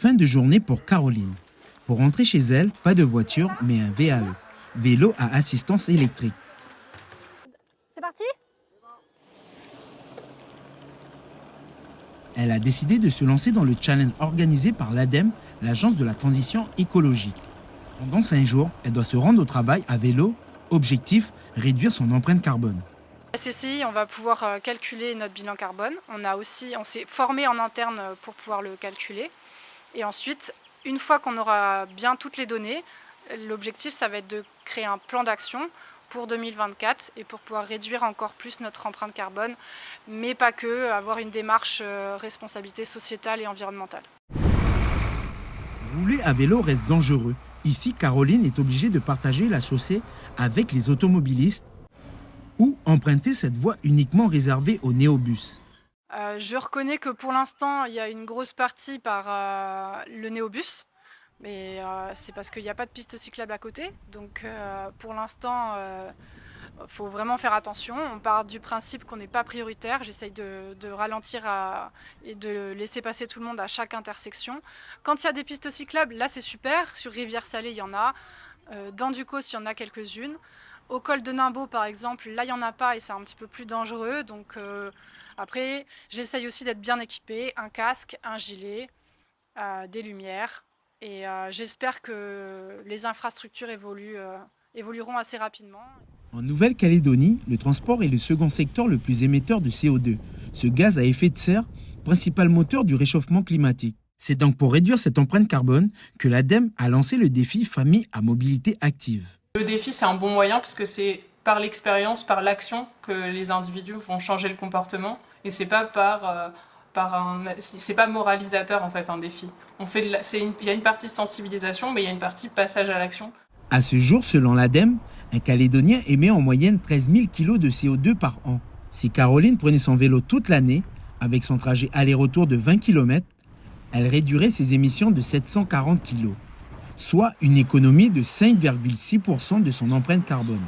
fin de journée pour Caroline. Pour rentrer chez elle, pas de voiture, mais un VAE, vélo à assistance électrique. C'est parti? Elle a décidé de se lancer dans le challenge organisé par l'ADEME, l'Agence de la transition écologique. Pendant 5 jours, elle doit se rendre au travail à vélo. Objectif, réduire son empreinte carbone. À SCCI, on va pouvoir calculer notre bilan carbone. On s'est formé en interne pour pouvoir le calculer. Et ensuite, une fois qu'on aura bien toutes les données, l'objectif, ça va être de créer un plan d'action pour 2024 et pour pouvoir réduire encore plus notre empreinte carbone, mais pas que, avoir une démarche responsabilité sociétale et environnementale. Rouler à vélo reste dangereux. Ici, Caroline est obligée de partager la chaussée avec les automobilistes ou emprunter cette voie uniquement réservée aux néobus. Je reconnais que pour l'instant, il y a une grosse partie par le néobus, mais c'est parce qu'il n'y a pas de piste cyclable à côté. Donc pour l'instant, faut vraiment faire attention. On part du principe qu'on n'est pas prioritaire. J'essaye de ralentir et de laisser passer tout le monde à chaque intersection. Quand il y a des pistes cyclables, là c'est super. Sur Rivière-Salée, il y en a. Dans Ducos, il y en a quelques-unes. Au col de Nimbaud, par exemple, là, il n'y en a pas et c'est un petit peu plus dangereux. Donc après, j'essaye aussi d'être bien équipée. Un casque, un gilet, des lumières. Et j'espère que les infrastructures évolueront assez rapidement. En Nouvelle-Calédonie, le transport est le second secteur le plus émetteur de CO2. Ce gaz à effet de serre, principal moteur du réchauffement climatique. C'est donc pour réduire cette empreinte carbone que l'ADEME a lancé le défi Famille à mobilité active. Le défi, c'est un bon moyen puisque c'est par l'expérience, par l'action que les individus vont changer le comportement et c'est pas c'est pas moralisateur en fait un défi. Il y a une partie sensibilisation, mais il y a une partie passage à l'action. À ce jour, selon l'ADEME, un Calédonien émet en moyenne 13 000 kg de CO2 par an. Si Caroline prenait son vélo toute l'année, avec son trajet aller-retour de 20 km, elle réduirait ses émissions de 740 kg, soit une économie de 5,6% de son empreinte carbone.